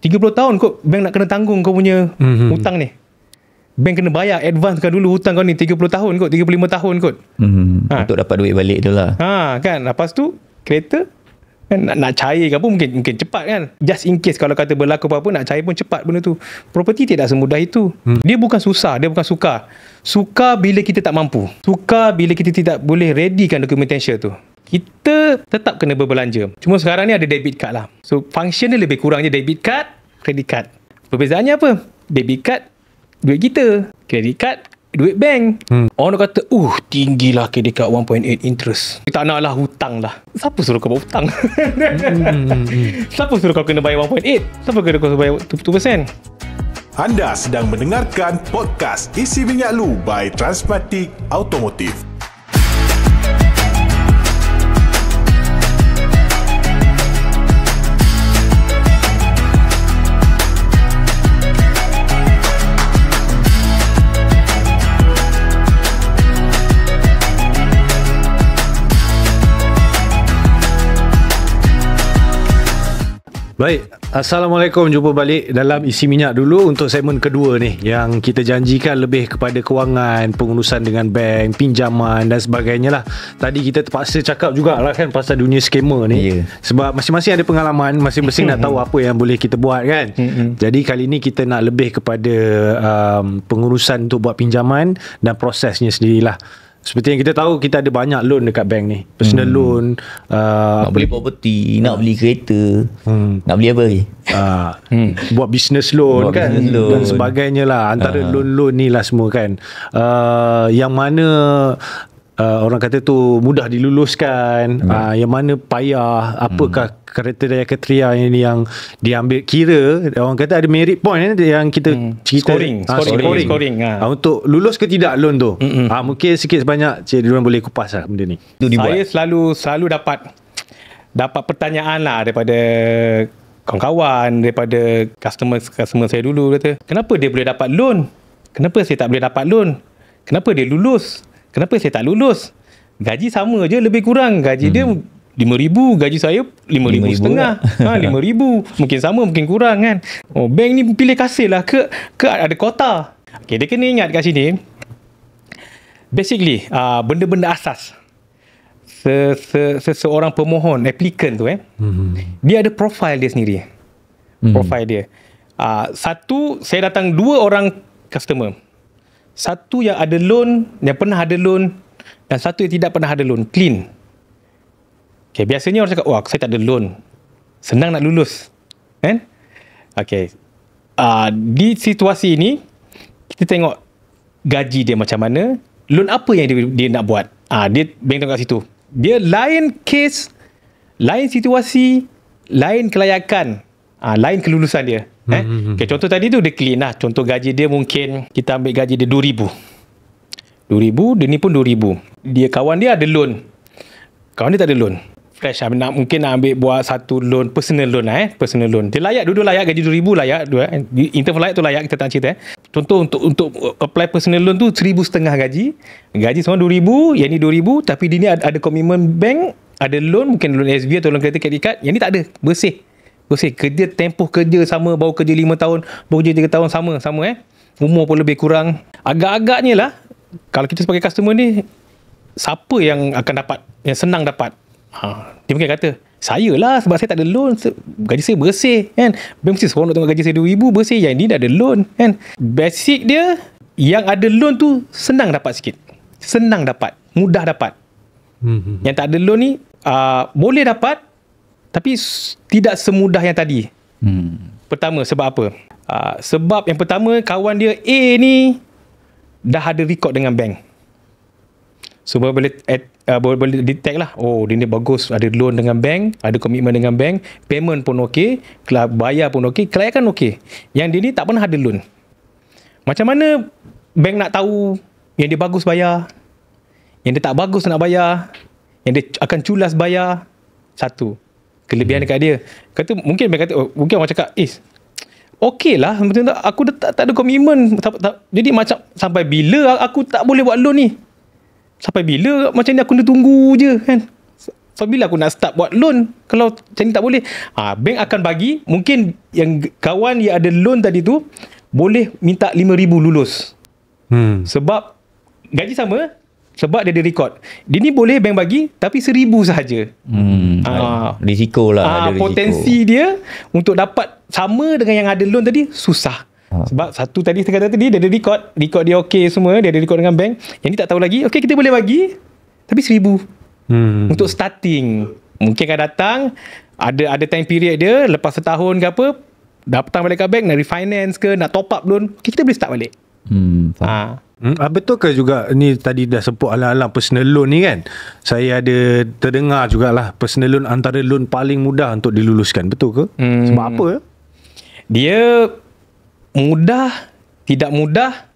30 tahun kot bank nak kena tanggung kau punya hutang ni. Bank kena bayar advance kan dulu hutang kau ni 30 tahun kot, 35 tahun kot. Untuk dapat duit balik tu lah. Kan, lepas tu kereta kan nak cair ke apa mungkin cepat kan. Just in case kalau kata berlaku apa-apa, nak cair pun cepat benda tu. Property tidak semudah itu. Dia bukan susah, dia bukan sukar. Sukar bila kita tak mampu. Sukar bila kita tidak boleh readykan documentation tu. Kita tetap kena berbelanja. Cuma sekarang ni ada debit card lah. So function dia lebih kurang je debit card, credit card. Perbezaannya apa? Debit card duit kita, credit card duit bank. Orang kata tinggilah credit card 1.8 interest. Tak nak lah, hutang lah. Siapa suruh kau buat hutang? Siapa suruh kau kena bayar 1.8? Siapa kena kau bayar 2%? Anda sedang mendengarkan podcast Isi Minyak Lu by Transmatic Automotive. Baik, Assalamualaikum. Jumpa balik dalam Isi Minyak dulu untuk segmen kedua ni, yang kita janjikan lebih kepada kewangan, pengurusan dengan bank, pinjaman dan sebagainya lah. Tadi kita terpaksa cakap jugalah kan pasal dunia scammer ni, sebab masing-masing ada pengalaman, masing-masing nak tahu apa yang boleh kita buat kan. Jadi kali ni kita nak lebih kepada pengurusan untuk buat pinjaman dan prosesnya sendirilah. Seperti yang kita tahu, kita ada banyak loan dekat bank ni. Personal loan, nak beli property, nak beli kereta, nak beli apa lagi? Buat business loan kan, business loan dan sebagainya lah. Antara loan-loan ni lah semua kan, yang mana orang kata tu mudah diluluskan, yang mana payah, apakah kriteria yang diambil. Kira orang kata ada merit point yang kita cerita, scoring. Untuk lulus ke tidak loan tu. Mungkin sikit sebanyak Cik Ridwan boleh kupas lah benda ni. Saya selalu dapat pertanyaan lah daripada kawan-kawan, daripada customer saya dulu, kata, kenapa dia boleh dapat loan? Kenapa saya tak boleh dapat loan? Kenapa dia lulus? Kenapa saya tak lulus? Gaji sama je lebih kurang. Gaji dia 5,000, gaji saya 5,500. 5,000. Mungkin sama, mungkin kurang kan. Bank ni pilih kasih lah ke ada kota. Okay, dia kena ingat kat sini, basically benda-benda asas seseorang pemohon, applicant tu dia ada profile dia sendiri. Profile dia. Satu, saya datang 2 orang customer. Satu yang ada loan, yang pernah ada loan, dan satu yang tidak pernah ada loan, clean. Okay, biasanya orang cakap, saya tak ada loan, senang nak lulus kan? Okay, di situasi ini kita tengok gaji dia macam mana, loan apa yang dia nak buat. Dia bank tengok kat situ. Dia lain case, lain situasi, lain kelayakan, lain kelulusan dia. Okay, contoh tadi tu dia clean lah. Contoh gaji dia mungkin kita ambil gaji dia 2,000. 2,000, dia ni pun 2,000. Dia kawan dia ada loan. Kawan dia tak ada loan. Fresh lah. Mungkin nak ambil buat satu loan, personal loan lah personal loan. Dia layak, dua-dua layak, gaji 2,000 layak. In term of layak tu layak, kita tak cerita. Contoh untuk apply personal loan tu 1,500 gaji. Gaji semua 2,000, yang ni 2,000, tapi dia ni ada komitmen bank, ada loan, mungkin loan SB atau loan kereta credit card. Yang ni tak ada, bersih. Kerja, tempoh kerja sama, baru kerja 5 tahun, baru kerja 3 tahun sama umur pun lebih kurang. Agak-agaknya lah, kalau kita sebagai customer ni, siapa yang akan dapat, yang senang dapat? Dia mungkin kata, saya lah, sebab saya tak ada loan, gaji saya bersih kan. Mesti seorang nak tengok gaji saya 2,000 bersih, yang ni dah ada loan kan. Basic dia, yang ada loan tu senang dapat sikit, senang dapat, mudah dapat. Yang tak ada loan ni boleh dapat, tapi tidak semudah yang tadi. Pertama, sebab apa? Sebab yang pertama, kawan dia A ni dah ada record dengan bank. So boleh detect lah, dia ni bagus, ada loan dengan bank, ada komitmen dengan bank, payment pun okey, bayar pun okey, kelayakan okey. Yang dia ni tak pernah ada loan. Macam mana bank nak tahu yang dia bagus bayar, yang dia tak bagus nak bayar, yang dia akan culas bayar? Satu kelebihan dekat dia. Mungkin orang cakap, okey lah, aku tak ada komitmen. Jadi macam, sampai bila aku tak boleh buat loan ni? Sampai bila macam ni aku kena tunggu je kan? bila aku nak start buat loan kalau macam ni tak boleh. Bank akan bagi, mungkin yang kawan yang ada loan tadi tu boleh minta 5,000 lulus. Sebab gaji sama, sebab dia ada record. Dia ni boleh bank bagi tapi 1,000 sahaja. Risiko lah. Ada risiko. Potensi dia untuk dapat sama dengan yang ada loan tadi susah. Sebab satu tadi saya kata tadi, dia ada record dia okey semua, dia ada record dengan bank. Yang ni tak tahu lagi, okey kita boleh bagi tapi 1,000 untuk starting. Mungkin akan datang ada time period dia, lepas setahun ke apa, datang balik ke bank nak refinance ke, nak top up loan, okay, kita boleh start balik. Betul ke juga ni tadi dah sebut alang-alang personal loan ni kan? Saya ada terdengar jugalah personal loan antara loan paling mudah untuk diluluskan. Betul ke? Sebab apa? Dia mudah, tidak mudah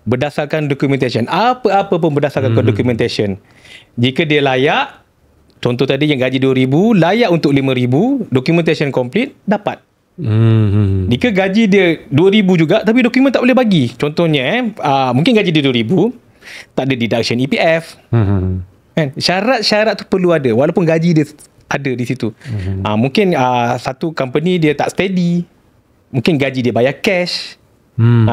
berdasarkan documentation. Apa-apa pun berdasarkan documentation. Jika dia layak, contoh tadi yang gaji 2,000, layak untuk 5,000, documentation complete, dapat. Jika gaji dia 2,000 juga tapi dokumen tak boleh bagi, contohnya mungkin gaji dia 2,000 tak ada deduction EPF, kan? Syarat-syarat tu perlu ada walaupun gaji dia ada di situ. Mungkin satu company dia tak steady, mungkin gaji dia bayar cash.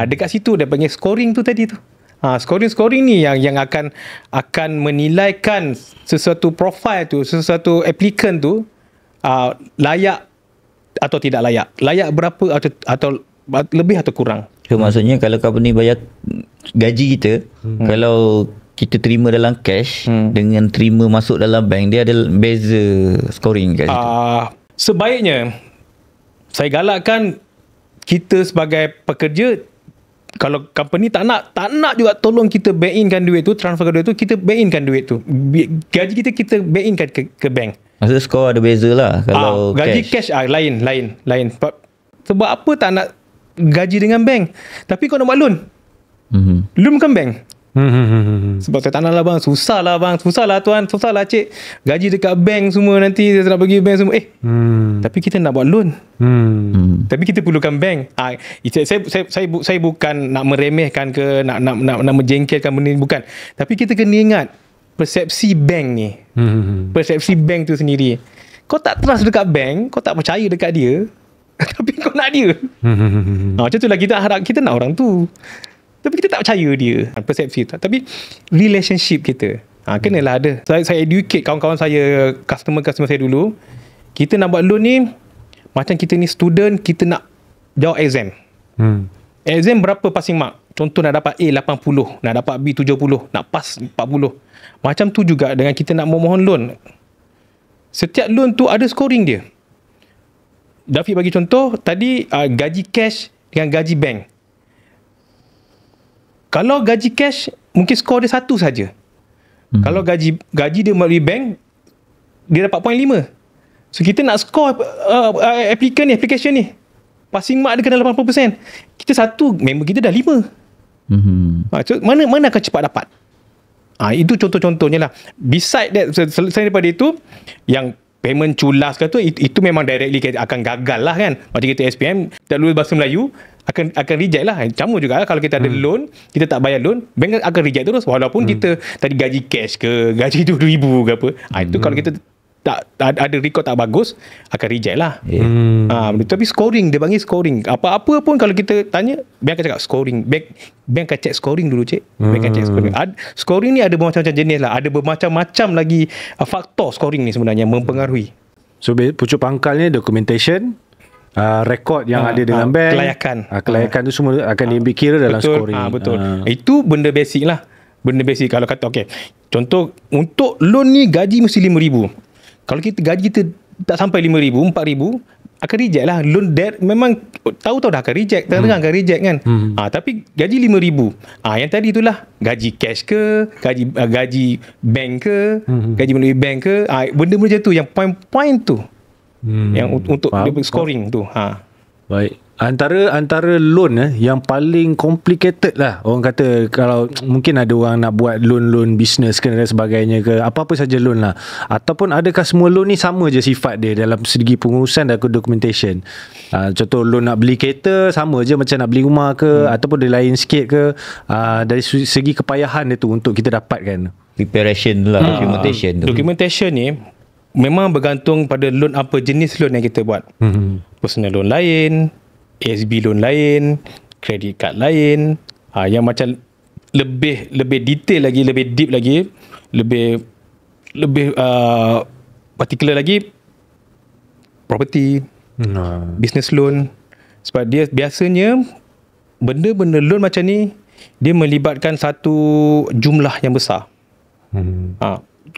Dekat situ dia panggil scoring tu tadi tu. Scoring ni yang akan menilaikan sesuatu profile tu, sesuatu applicant tu layak atau tidak layak. Layak berapa atau lebih atau kurang. So maksudnya kalau company bayar gaji kita, kalau kita terima dalam cash dengan terima masuk dalam bank, dia ada beza scoring kat situ. Sebaiknya saya galakkan kita sebagai pekerja, kalau company tak nak juga tolong kita bank inkan duit tu, transferkan duit tu, kita bank inkan duit tu. Gaji kita bank inkan ke bank. Maksudnya skor ada beza lah kalau gaji cash lain. Sebab apa tak nak gaji dengan bank, tapi kau nak buat loan. Loan bukan bank. Sebab saya tak nak lah bang, susah lah tuan, susah lah cik, gaji dekat bank semua, nanti saya nak bagi bank semua. Tapi kita nak buat loan. Tapi kita perlukan bank. Saya bukan nak meremehkan ke nak menjengkelkan benda ni, bukan. Tapi kita kena ingat persepsi bank ni. Persepsi bank tu sendiri. Kau tak trust dekat bank, kau tak percaya dekat dia, tapi kau nak dia. Macam tu lah kita harap, kita nak orang tu, tapi kita tak percaya dia. Persepsi tu. Tapi relationship kita kenalah ada. Saya educate kawan-kawan saya, customer saya dulu. Kita nak buat loan ni, macam kita ni student, kita nak jawab exam. Exam berapa passing mark? Contoh nak dapat A 80, nak dapat B 70, nak pass 40. Macam tu juga dengan kita nak memohon loan. Setiap loan tu ada scoring dia. Dafiq bagi contoh tadi, gaji cash dengan gaji bank. Kalau gaji cash mungkin skor dia 1 saja. Kalau gaji dia melalui bank, dia dapat 0.5. So kita nak skor application ni, passing mark dia kena 80%. Kita satu, member kita dah 5. So mana akan cepat dapat? Itu contoh-contohnya lah. Beside that, selain daripada itu, yang payment culas ke tu, itu memang directly akan gagal lah kan. Macam kita SPM tak lulus bahasa Melayu, akan reject lah. Sama juga lah, kalau kita ada loan, kita tak bayar loan, bank akan reject terus walaupun kita tadi gaji cash ke, gaji 2,000 ke apa. Itu kalau kita tak ada record tak bagus, akan reject lah. Tapi scoring, dia panggil scoring. Apa-apa pun kalau kita tanya, bank akan cakap scoring. Bank akan check scoring dulu cik. Bank akan check scoring. Scoring ni ada bermacam-macam jenis lah. Ada bermacam-macam lagi faktor scoring ni sebenarnya mempengaruhi. So pucuk pangkalnya documentation, rekod yang ada dengan bank, kelayakan tu semua akan dikira dalam scoring. Betul. Itu benda basic lah. Benda basic. Kalau kata contoh untuk loan ni gaji mesti 5,000. Kalau gaji kita tak sampai 5,000, 4,000, akan reject lah. Loan debt memang tahu-tahu dah akan reject, terang akan reject kan. Tapi gaji 5,000. Yang tadi itulah gaji cash ke, gaji bank ke, gaji melalui bank ke, benda-benda macam tu, yang point-point tu. Yang untuk scoring tu. Baik. Antara loan yang paling complicated lah, orang kata, kalau mungkin ada orang nak buat loan bisnes ke dan sebagainya ke, apa-apa saja loan lah, ataupun adakah semua loan ni sama je sifat dia dalam segi pengurusan dan documentation? Contoh loan nak beli kereta sama je macam nak beli rumah ke, ataupun dia lain sikit ke, dari segi kepayahan dia tu untuk kita dapatkan? Preparation lah, documentation tu. Documentation ni memang bergantung pada loan apa jenis loan yang kita buat. Personal loan lain, ASB loan lain, credit card lain, yang macam lebih detail lagi, lebih deep lagi, lebih particular lagi, property, business loan. Sebab dia biasanya benda-benda loan macam ni dia melibatkan satu jumlah yang besar.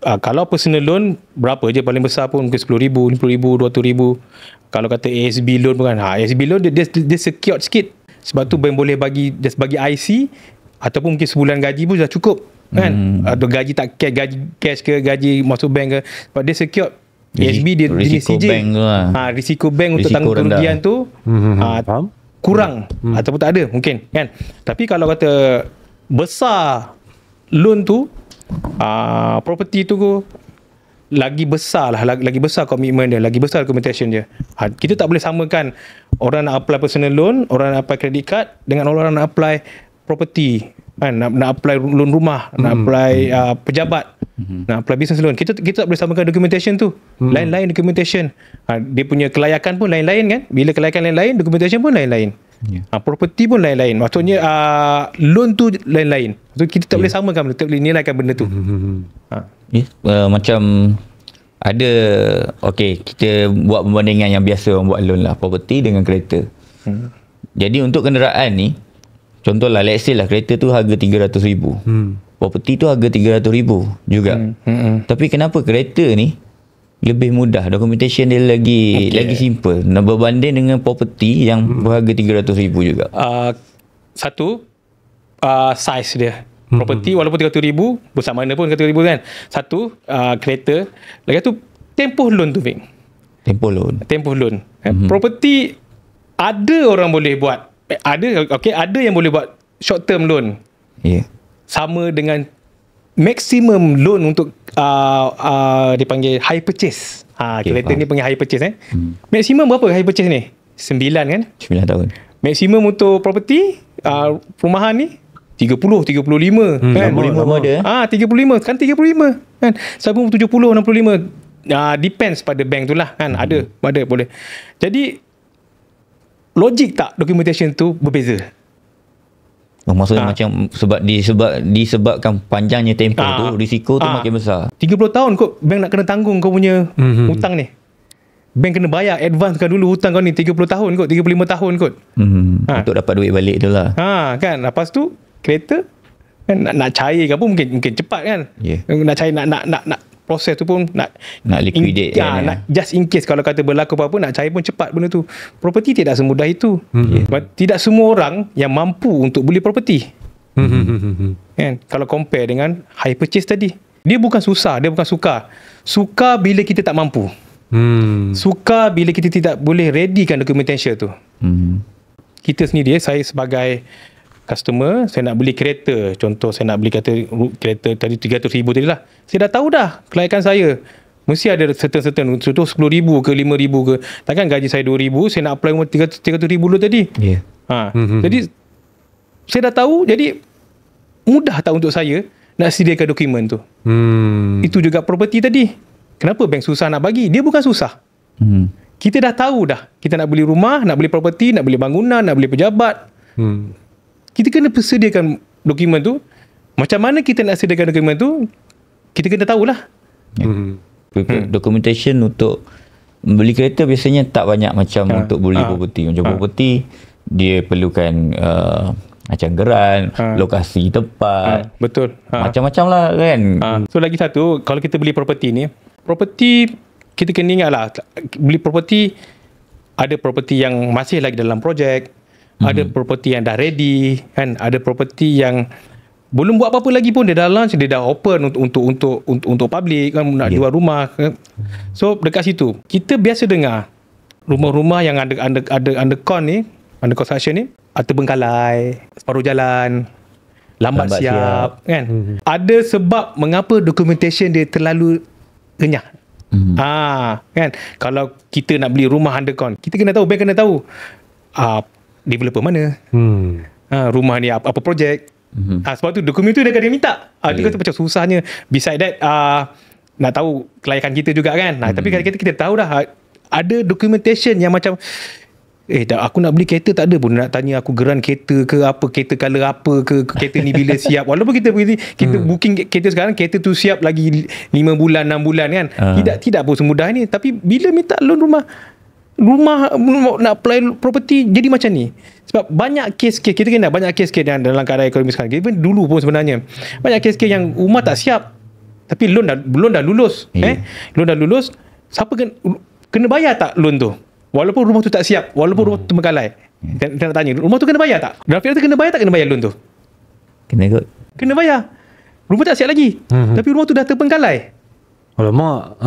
Kalau personal loan berapa je paling besar pun, mungkin RM10,000, RM50,000, RM200,000. Kalau kata ASB loan pun kan, ASB loan dia secured sikit. Sebab tu bank boleh just bagi IC ataupun mungkin sebulan gaji pun dah cukup kan. Atau gaji tak cash ke, gaji masuk bank ke, sebab dia secured. ASB dia jenis CJ. Risiko bank untuk tanggung kerugian tu kurang ataupun tak ada mungkin kan. Tapi kalau kata besar loan tu, property tu lagi besar lah, lagi besar komitmen dia, lagi besar documentation dia. Kita tak boleh samakan orang nak apply personal loan, orang nak apply credit card dengan orang nak apply property kan, nak apply loan rumah, nak apply pejabat, nak apply business loan. Kita tak boleh samakan documentation tu. Lain-lain documentation. Dia punya kelayakan pun lain-lain kan. Bila kelayakan lain-lain, documentation pun lain-lain. Property pun lain-lain. Maksudnya loan tu lain-lain. So kita tak boleh samakan, tak boleh nilaikan benda tu. Macam ada, kita buat perbandingan yang biasa orang buat loan lah, property dengan kereta. Jadi untuk kenderaan ni, contohlah let's say lah kereta tu harga RM300,000, property tu harga RM300,000 juga. Tapi kenapa kereta ni lebih mudah, documentation dia lagi simple berbanding dengan property yang berharga RM300,000 juga? Satu, size dia. Property walaupun RM300,000, besar mana pun RM300,000 kan. Satu, kereta. Lagi tu tempoh loan tu, Fik. Tempoh loan. Property ada orang boleh buat, ada yang boleh buat short term loan. Sama dengan maximum loan untuk dipanggil high purchase. Kereta ni panggil high purchase Maximum berapa high purchase ni? 9 kan? 9 tahun. Maximum untuk property, perumahan ni 30, 35 kan? 35 ada 35, kan 35 kan? Sabun 70, 65. Depends pada bank tu lah kan. Ada boleh. Jadi logik tak documentation tu berbeza? Maksudnya macam disebabkan panjangnya tempoh tu, risiko tu makin besar. 30 tahun kot bank nak kena tanggung kau punya hutang ni. Bank kena bayar advance kan dulu hutang kau ni 30 tahun kot, 35 tahun kot. Untuk dapat duit balik tu lah. Kan, lepas tu kereta kan nak cair ke apa mungkin cepat kan. Nak cair, nak proses tu pun nak liquidate nak just in case kalau kata berlaku apa-apa, nak cair pun cepat benda tu. Property tidak semudah itu. Tidak semua orang yang mampu untuk beli property. Kan, kalau compare dengan high purchase tadi, dia bukan susah, dia bukan suka. Suka bila kita tak mampu. Suka bila kita tidak boleh readykan documentation tu. Kita sendiri, saya sebagai customer, saya nak beli kereta. Contoh saya nak beli kereta tadi RM300,000 tadi lah. Saya dah tahu dah kelayakan saya. Mesti ada certain. Contoh RM10,000 ke RM5,000 ke. Takkan gaji saya RM2,000, saya nak apply RM300,000 dulu tadi. Jadi saya dah tahu. Jadi mudah tak untuk saya nak sediakan dokumen tu. Itu juga property tadi. Kenapa bank susah nak bagi? Dia bukan susah. Kita dah tahu dah. Kita nak beli rumah, nak beli property, nak beli bangunan, nak beli pejabat. Kita kena persediakan dokumen tu. Macam mana kita nak sediakan dokumen tu, kita kena tahulah. Documentation untuk beli kereta biasanya tak banyak macam untuk beli property. Macam property, dia perlukan macam geran, lokasi tempat. Betul. Macam-macam lah kan. So lagi satu, kalau kita beli property ni, property kita kena ingat lah, beli property, ada property yang masih lagi dalam projek, ada property yang dah ready kan, ada property yang belum buat apa-apa lagi pun, dia dah launch, dia dah open untuk public kan, nak jual rumah kan. So dekat situ kita biasa dengar rumah-rumah yang ada under construction ni terbengkalai, separuh jalan, lambat siap kan. Ada sebab mengapa documentation dia terlalu renyah. Kan, kalau kita nak beli rumah under con, kita kena tahu, bank kena tahu developer mana, rumah ni apa projek. Sebab tu dokumen tu dia akan minta. Dia kata macam susahnya. Beside that, nak tahu kelayakan kita juga kan. Tapi kadang-kadang kita tahu dah ada documentation yang macam aku nak beli kereta tak ada pun nak tanya aku geran kereta ke apa, kereta color apa ke, kereta ni bila siap. Walaupun kita booking kereta sekarang, kereta tu siap lagi 5 bulan 6 bulan kan. Tidak pun semudah ni. Tapi bila minta loan rumah nak apply property jadi macam ni. Sebab banyak kes-kes kita kena banyak kes-kes dalam keadaan ekonomi sekarang. Even dulu pun sebenarnya banyak kes-kes yang rumah tak siap tapi loan dah lulus. Loan dah lulus, siapa kena bayar tak loan tu? Walaupun rumah tu tak siap, walaupun rumah tu terbengkalai. Kita nak tanya, rumah tu kena bayar tak? Dalam fikiran tu kena bayar tak kena bayar loan tu? Kena kot. Kena bayar. Rumah tak siap lagi. Tapi rumah tu dah terbengkalai. Alamak.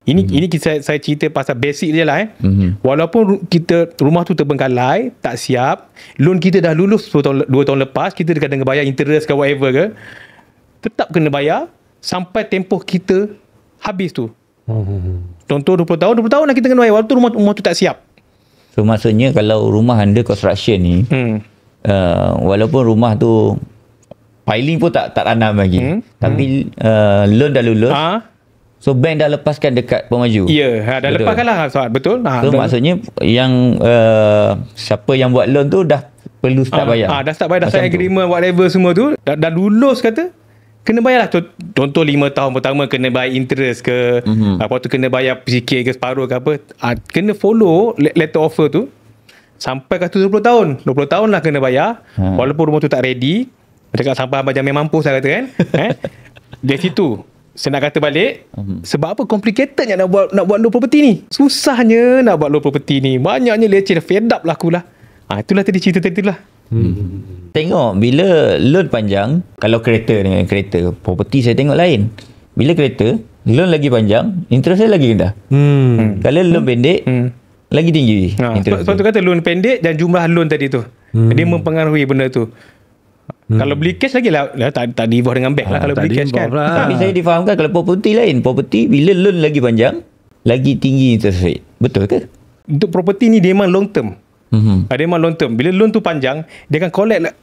Ini saya cerita pasal basic je lah. Walaupun rumah tu terbengkalai, tak siap, loan kita dah lulus 2 tahun lepas, kita dah kena bayar interest ke whatever ke, tetap kena bayar sampai tempoh kita habis tu. Contoh 20 tahun lah kita kena bayar walaupun rumah tu tak siap. So maksudnya kalau rumah under construction ni, walaupun rumah tu piling pun tak tanam lagi, tapi loan dah lulus, so bank dah lepaskan dekat pemaju. Ya, dah lepaskan lah. Betul. So maksudnya yang siapa yang buat loan tu dah perlu start bayar. Dah start bayar, dah sign agreement whatever semua tu, dah lulus kata, kena bayar lah. Contoh 5 tahun pertama kena bayar interest ke, lepas tu kena bayar sikit ke separuh ke apa, kena follow letter offer tu sampai kata 20 tahun. 20 tahun lah kena bayar, walaupun rumah tu tak ready. Cakap sampai abang jangan mampus lah kata kan. Dari situ saya nak kata balik, sebab apa complicatednya nak buat loan property ni. Susahnya nak buat loan property ni, banyaknya leceh, fed up lah aku lah. Itulah tadi cerita tadi lah. Tengok bila loan panjang, kalau kereta dengan kereta, property saya tengok lain. Bila kereta, loan lagi panjang, interest saya lagi rendah. Kalau loan pendek, lagi tinggi interest. Sebab tu kata loan pendek dan jumlah loan tadi tu. Dia mempengaruhi benda tu. Kalau beli cash lagi lah, tak divorce dengan bank lah kalau beli cash kan. Tapi saya difahamkan kalau property lain. Property bila loan lagi panjang, lagi tinggi interest rate. Betul ke? Untuk property ni dia memang long term. Dia memang long term. Bila loan tu panjang, dia akan collect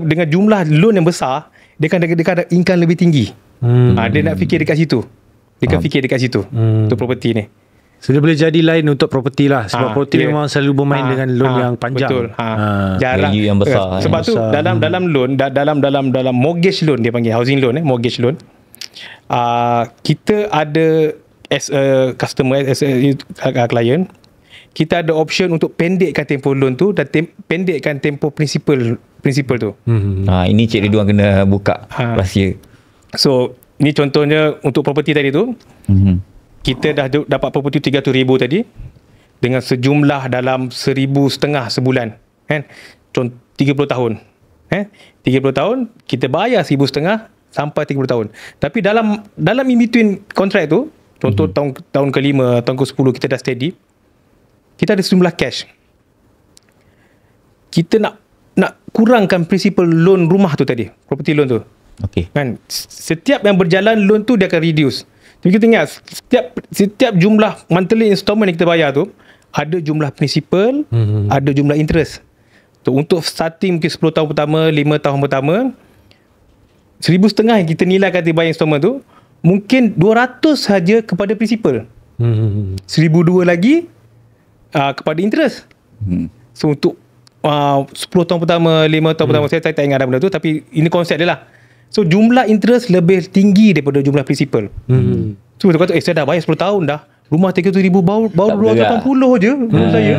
dengan jumlah loan yang besar, dia akan ada income lebih tinggi. Dia nak fikir dekat situ. Dia akan fikir dekat situ untuk property ni. So dia boleh jadi lain untuk property lah. Sebab property memang selalu bermain dengan loan yang panjang. Betul. Jarang yang besar. Sebab tu dalam loan, dalam mortgage loan dia panggil, housing loan, mortgage loan. Kita ada as a customer, as a client, kita ada option untuk pendekkan tempoh loan tu dan pendekkan tempoh principal tu. Ini Cik Ridwan kena buka rahsia. So ni contohnya untuk property tadi tu, kita dah dapat property 300,000 tadi dengan sejumlah dalam 1,500 sebulan kan, 30 tahun 30 tahun kita bayar 1,500 sampai 30 tahun. Tapi dalam in between contract tu, contoh tahun ke-5, tahun ke-10 kita dah steady, kita ada sejumlah cash. Kita nak kurangkan principal loan rumah tu tadi, property loan tu. Kan, setiap yang berjalan loan tu dia akan reduce. Tapi kita ingat setiap jumlah monthly installment yang kita bayar tu ada jumlah principal, ada jumlah interest. Untuk starting mungkin 10 tahun pertama, 5 tahun pertama, 1,500 yang kita nilai kata bayar installment tu, mungkin 200 saja kepada principal. 1,200 lagi kepada interest. So untuk 10 tahun pertama, 5 tahun pertama, saya tak ingat dah benda tu, tapi ini konsep dia lah. So jumlah interest lebih tinggi daripada jumlah principal. So kita kata saya dah bayar 10 tahun dah, rumah 300,000 baru 280 je menurut saya.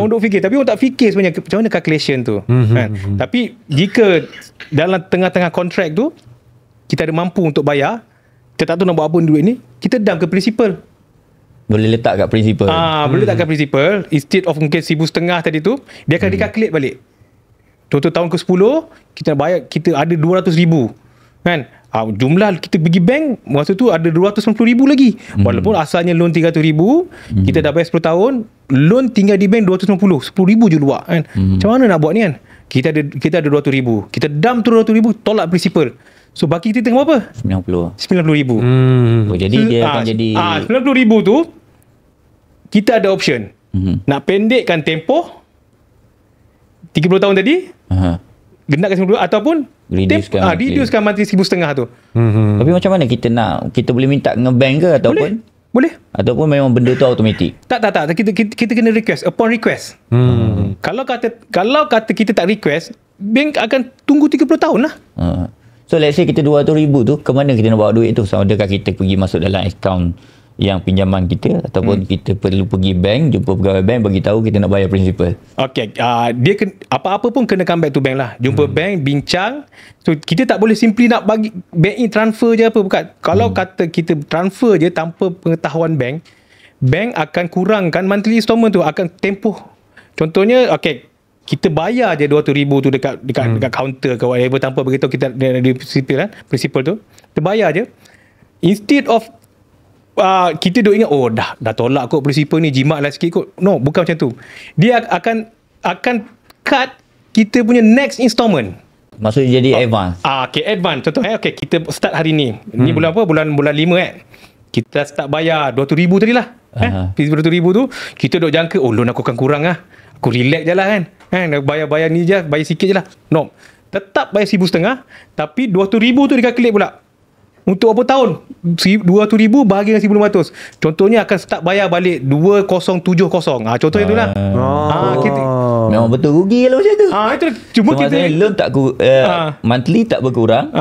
Orang duk fikir, tapi orang tak fikir sebenarnya macam mana calculation tu kan. Tapi jika dalam tengah-tengah kontrak tu kita ada mampu untuk bayar, kita tak tahu nak buat apa duit ni, kita dam ke principal. Boleh letak kat principal. Boleh letak kat principal. Instead of mungkin 1,500 tadi tu, dia akan dikalkulate balik. Contoh tahun ke-10 kita bayar, kita ada 200,000 kan. Jumlah kita pergi bank masa tu ada 290,000 lagi. Walaupun asalnya loan 300,000, kita dah bayar 10 tahun, loan tinggal di bank 290, 10,000 je luar kan. Macam mana nak buat ni kan? Kita ada 200,000. Kita dump tu 200,000, tolak principal. So baki kita tengok apa? 90,000. Oh, jadi dia akan jadi 90,000 tu kita ada option. Nak pendekkan tempoh 30 tahun tadi, genapkan 92 ataupun reducekan monthly 1,500 tu. Tapi macam mana kita boleh minta ngebank ke ataupun Boleh. ataupun memang benda tu automatik? Tak. Kita kena request upon request. Kalau kata kita tak request, bank akan tunggu 30 tahun lah. So let's say kita 200,000 tu, ke mana kita nak bawa duit tu? Sama adakah kita pergi masuk dalam akaun yang pinjaman kita ataupun kita perlu pergi bank, jumpa pegawai bank, bagi tahu kita nak bayar principal? Okay, dia apa-apa pun kena come back to bank lah. Jumpa bank, bincang. So kita tak boleh simply nak bagi bank in transfer je apa, bukan. Kalau kata kita transfer je tanpa pengetahuan bank akan kurangkan monthly installment tu, akan tempoh. Contohnya, okay, kita bayar je 200,000 tu dekat counter ke whatever tanpa beritahu kita ada principal tu. Kita bayar je. Instead of kita duk ingat, dah tolak kot principal ni, jimat lah sikit kot. No, bukan macam tu. Dia akan cut kita punya next installment. Maksudnya jadi advance. Okay, advance. Contoh, okay, kita start hari ni. Ni bulan apa? Bulan 5 Kita start bayar 200,000 tadi lah. 200,000 tu, kita duk jangka, loan aku akan kurang lah. Aku relax je lah kan. Bayar ni je, bayar sikit je lah. No. Tetap bayar 1,500, tapi 200,000 tu dikalkulate pula. Untuk berapa tahun? 200,000 bahagi dengan 1,500. Contohnya akan start bayar balik 2070. Contohnya tu lah. Memang betul rugi kalau macam tu. Itu cuma kita loan tak monthly tak berkurang.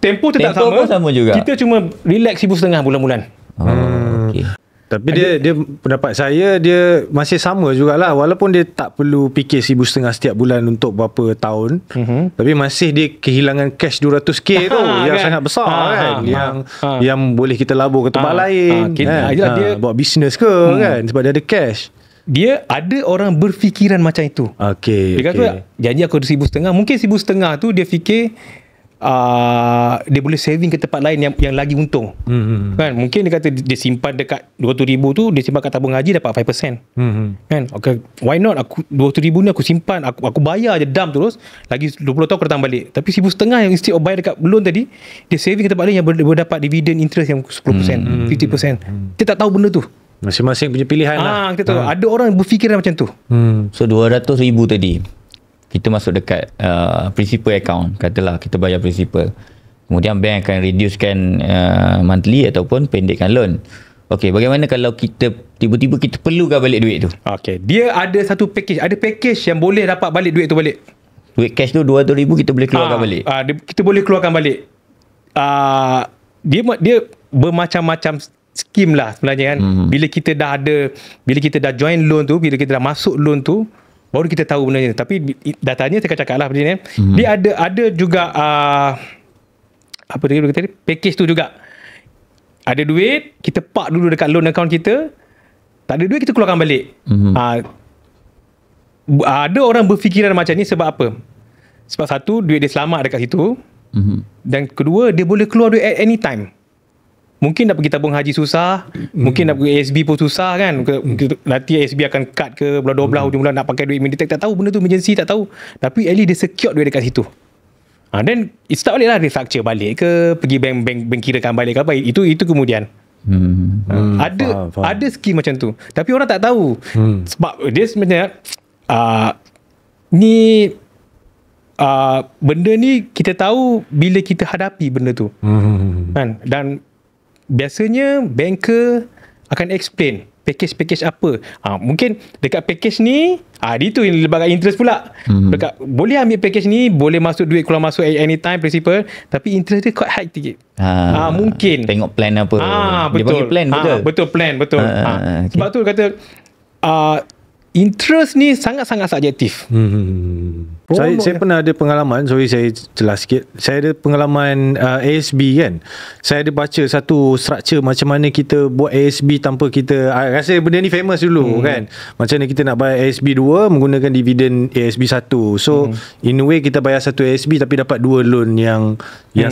Tempoh tetap pun sama juga. Kita cuma relax 1,500 bulan-bulan. Okay. Tapi dia pendapat saya, dia masih sama jugalah, walaupun dia tak perlu fikir 1,500 setiap bulan untuk berapa tahun, tapi masih dia kehilangan cash 200k tu yang sangat besar kan, yang boleh kita labur ke tempat lain, dia buat bisnes ke kan, sebab dia ada cash. Dia ada orang berfikiran macam itu. Dia kata, janji aku ada 1,500, mungkin 1,500 tu dia fikir dia boleh saving ke tempat lain yang lagi untung. Kan, mungkin dia kata dia simpan dekat 200,000 tu, dia simpan kat tabung haji dapat 5%. Kan, okay, why not aku 200,000 ni aku simpan, aku bayar je dump terus, lagi 20 tahun aku datang balik. Tapi 1,500 yang instead of bayar dekat loan tadi, dia saving ke tempat lain yang boleh dapat dividend interest yang 10%, 50%. Dia tak tahu benda tu. Masing-masing punya pilihan lah. Kita tahu ada orang berfikiran macam tu. So 200,000 tadi kita masuk dekat principal account, katalah kita bayar principal, kemudian bank akan reducekan monthly ataupun pendekkan loan. Okey, bagaimana kalau kita tiba-tiba kita perlukan balik duit tu? Okey, dia ada satu package, ada package yang boleh dapat balik duit tu balik. Duit cash tu 200,000 kita boleh keluarkan balik. Kita boleh keluarkan balik. Dia bermacam-macam skim lah sebenarnya kan. Bila kita dah join loan tu, bila kita dah masuk loan tu, baru kita tahu benda ni. Tapi datanya saya akan cakap lah begini. Dia ada juga apa dia kata tadi, package tu juga. Ada duit, kita park dulu dekat loan account kita. Tak ada duit, kita keluarkan balik. Ada orang berfikiran macam ni sebab apa? Sebab satu, duit dia selamat dekat situ. Dan kedua, dia boleh keluar duit at any time. Mungkin nak pergi tabung haji susah, mungkin nak pergi ASB pun susah kan. Nanti ASB akan cut ke bulan 12 hujung bulan nak pakai duit immediate, tak tahu benda tu, emergency tak tahu. Tapi at least dia secure duit dekat situ. Then start balik lah, dia structure balik ke, pergi bank kirakan balik ke apa, itu kemudian. Ada skim macam tu. Tapi orang tak tahu. Sebab dia sebenarnya benda ni kita tahu bila kita hadapi benda tu. Kan? Dan biasanya banker akan explain package apa. Mungkin dekat package ni, dia tu yang lebatkan interest pula. Dekat, boleh ambil package ni, boleh masuk duit keluar masuk anytime principal, tapi interest dia quite high sikit. Mungkin. Tengok plan apa. Betul. Dia bagi plan betul. Betul. Okay. Sebab tu kata interest ni sangat-sangat subjektif. Saya pernah ada pengalaman, sorry saya jelas sikit. Saya ada pengalaman ASB kan. Saya ada baca satu structure macam mana kita buat ASB tanpa kita, rasa benda ni famous dulu kan. Macam mana kita nak bayar ASB 2 menggunakan dividen ASB 1. So in a way kita bayar satu ASB tapi dapat dua loan yang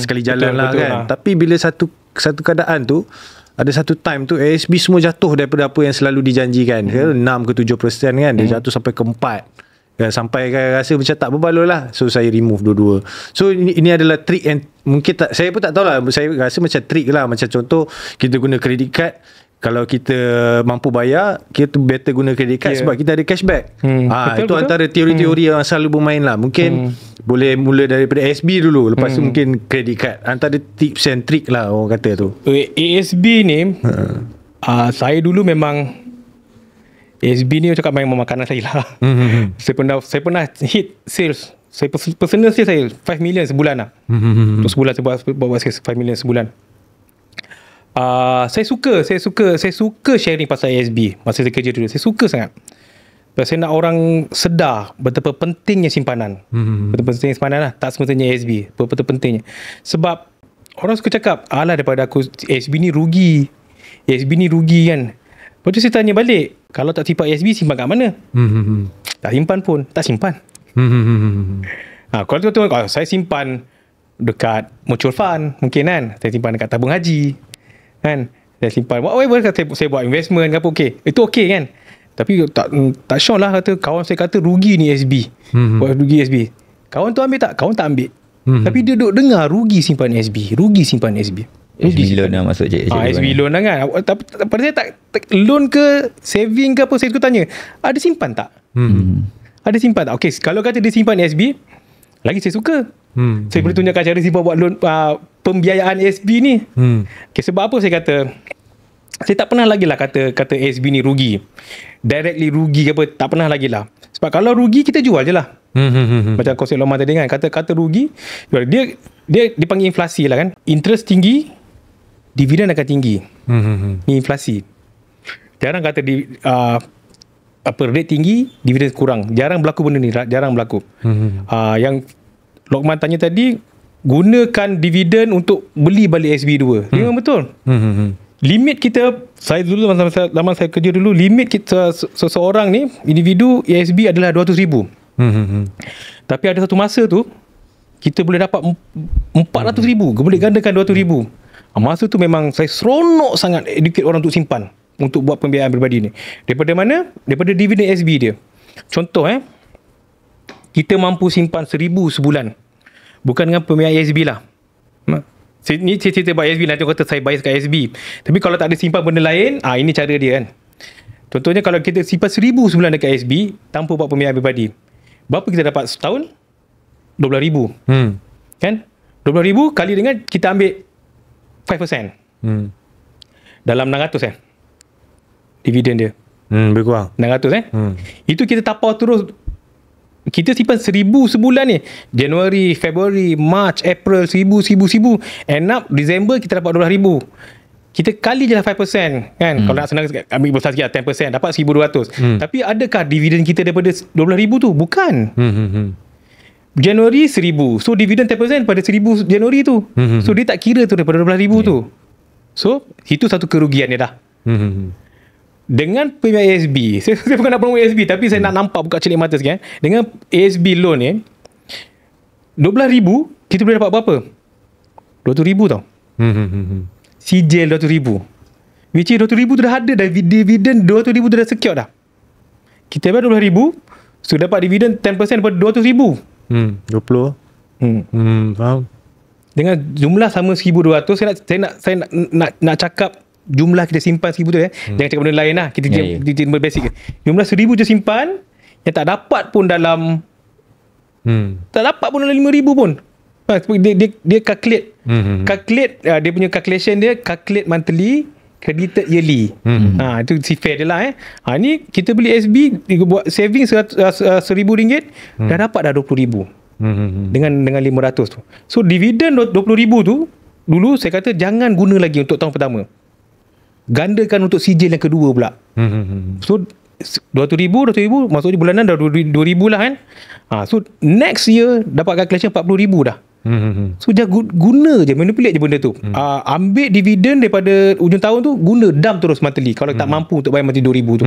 sekali jalan betul kan. Tapi bila satu keadaan tu, ada satu time tu ASB semua jatuh daripada apa yang selalu dijanjikan, 6 ke 7% kan, dia jatuh sampai ke 4 kan, sampai rasa macam tak berbaloi lah. So saya remove dua-dua. So ini adalah trick yang mungkin saya pun tak tahu lah, saya rasa macam trick lah. Macam contoh kita guna credit card, kalau kita mampu bayar, kita better guna credit card sebab kita ada cashback. Itu betul. antara teori-teori yang selalu bermain lah. Mungkin boleh mula daripada ASB dulu, lepas tu mungkin credit card. Antara tips and trick lah orang kata tu. ASB ni saya dulu memang ASB ni cakap memang makanan saya lah. Saya pernah hit sales. Personal sales saya 5 million sebulan lah. Untuk sebulan saya buat sales 5 million sebulan. Saya suka sharing pasal ASB masa saya kerja dulu. Saya suka sangat. Sebab saya nak orang sedar betapa pentingnya simpanan. Betapa pentingnya simpanan lah. Tak semestinya ASB. Betapa pentingnya. Sebab orang suka cakap, alah daripada aku ASB ni rugi. ASB ni rugi kan. Lepas tu saya tanya balik, kalau tak simpan ASB simpan kat mana? Tak simpan pun. Tak simpan. Kalau tu saya simpan dekat mutual fund mungkin kan. Saya simpan dekat tabung haji kan. Saya simpan whatever, saya buat investment ke apa, okey. Itu okey kan. Tapi tak sure lah, kata kawan saya kata rugi ni SB. Buat rugi SB. Kawan tu ambil tak? Kawan tak ambil. Tapi dia duduk dengar rugi simpan SB, rugi simpan SB. SB loan lah maksud cik. SB loan lah kan. Pada saya tak loan ke saving ke apa, saya suka tanya, ada simpan tak? Ada simpan tak? Okey, kalau kata dia simpan SB, lagi saya suka. Saya boleh tunjukkan cara simpan buat loan, pembiayaan SB ni. Okay, sebab apa saya kata, saya tak pernah lagi lah kata SB ni rugi. Directly rugi ke apa, tak pernah lagi lah. Sebab kalau rugi, kita jual je lah. Macam konsep Loman tadi kan, kata rugi, dia panggil inflasi lah kan. Interest tinggi, dividen akan tinggi. Ni inflasi. Jarang kata rate tinggi, dividen kurang. Jarang berlaku benda ni, jarang berlaku. Yang Lokman tanya tadi, gunakan dividen untuk beli balik SB2. Memang betul. Limit kita, saya dulu zaman saya kerja dulu, limit kita seseorang ni, individu ASB adalah 200,000. Tapi ada satu masa tu kita boleh dapat 400,000, boleh gandakan 200,000. Masa tu memang saya seronok sangat educate orang untuk simpan, untuk buat pembiayaan peribadi ni. Daripada mana? Daripada dividen SB dia. Contoh kita mampu simpan 1,000 sebulan, bukan dengan pembiayaan SB lah. Ni saya cerita buat SB, nanti orang kata saya bias kat SB. Tapi kalau tak ada simpan benda lain, ini cara dia kan. Contohnya kalau kita simpan 1,000 sebulan dekat SB tanpa buat pembiayaan peribadi, berapa kita dapat setahun? 12,000. Kan? 12,000 kali dengan kita ambil 5%. Dalam 600 dividen dia. Lebih kurang 600 Itu kita tapau terus. Kita simpan 1,000 sebulan ni. Januari, Februari, March, April, 1,000. End up Disember kita dapat 12,000. Kita kali je lah 5% kan. Kalau nak senang ambil besar sikit 10%, dapat 1,200. Tapi adakah dividen kita daripada 12,000 tu? Bukan. Januari 1,000. So dividen 10% pada 1,000 Januari tu. So dia tak kira tu daripada 12,000 tu. So itu satu kerugian dia dah. Dengan pembiayaan ASB, saya bukan nak promote ASB, tapi saya nak nampak buka celik mata sikit. Dengan ASB loan ni, 12,000 kita boleh dapat berapa? 200,000 tau. Sijil 200,000. Which is 200,000 tu dah ada dah, dividen 200,000 tu dah secure dah. Kita bayar 12,000, so dapat dividen 10% daripada 200,000. 20. Faham. Dengan jumlah sama 1,200, saya nak cakap jumlah kita simpan 1,000 tu jangan cakap benda lain lah. Kita basic. Jumlah 1,000 je simpan, yang tak dapat pun dalam 5,000 pun. Dia calculate dia punya calculation dia, calculate monthly, credited yearly. Itu si fair dia lah. Ni kita beli SB, buat saving RM1,000, dah dapat dah 20,000 dengan 500 tu. So dividen 20,000 tu, dulu saya kata jangan guna lagi untuk tahun pertama, gandakan untuk sijil yang kedua pula. So 200,000 maksudnya bulanan dah 2,000 lah kan. So next year dapat calculation 40,000 dah. So jangan guna je, manipulate je benda tu. Ambil dividen daripada ujung tahun tu, guna dump terus monthly kalau tak mampu untuk bayar monthly 2,000 tu.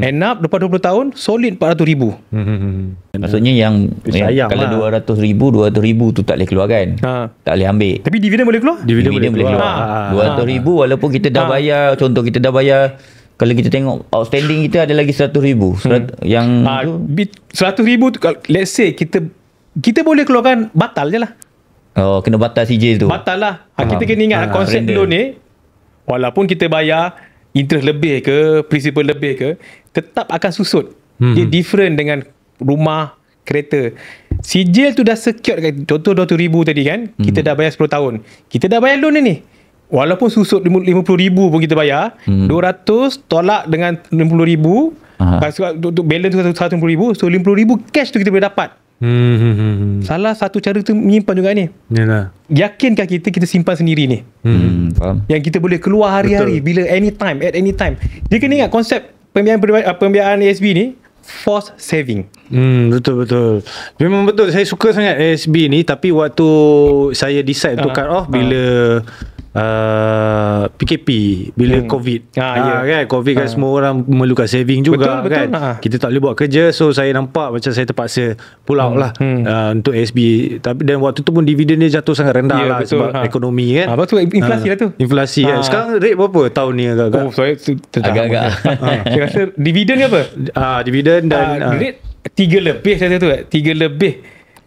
End up lepas 20 tahun solid 400,000. Maksudnya yang kalau 200,000 tu tak boleh keluar kan. Tak boleh ambil. Tapi dividen boleh keluar. Dividen boleh keluar. 200,000 walaupun kita dah bayar, contoh kita dah bayar, kalau kita tengok outstanding kita ada lagi 100,000. Yang 100,000 tu, let's say kita boleh keluarkan batal je lah. Oh, kena batal CJ tu. Batal lah. Kita kena ingat konsep loan ni, walaupun kita bayar interest lebih ke, principal lebih ke, tetap akan susut. Dia different dengan rumah, kereta. Sijil tu dah secured, contoh 200,000 tadi kan, kita dah bayar 10 tahun. Kita dah bayar loan ni. Walaupun susut 50,000 pun kita bayar, 200 tolak dengan 50,000, untuk balance tu 150,000, so 50,000 cash tu kita boleh dapat. Salah satu cara tu menyimpan juga ni. Yalah. Yakinkah kita simpan sendiri ni? Faham. Yang kita boleh keluar hari-hari, bila anytime, at any time. Dia kena ingat konsep pembiayaan ASB ni, forced saving. Betul. Memang betul. Saya suka sangat ASB ni, tapi waktu saya decide to cut off bila PKP, bila COVID. Kan COVID kan semua orang memerlukan saving juga. Betul, kan. Kita tak boleh buat kerja, so saya nampak macam saya terpaksa pull out lah untuk ASB. Tapi dan waktu tu pun dividen dia jatuh sangat rendah lah, betul. Sebab ekonomi kan. Betul, inflasi lah tu. Inflasi kan. Sekarang rate berapa tahun ni agak-agak? Saya agak-agak. Saya rasa dividen ni apa? Dividen dan rate 3 lebih saya tu. 3 lebih.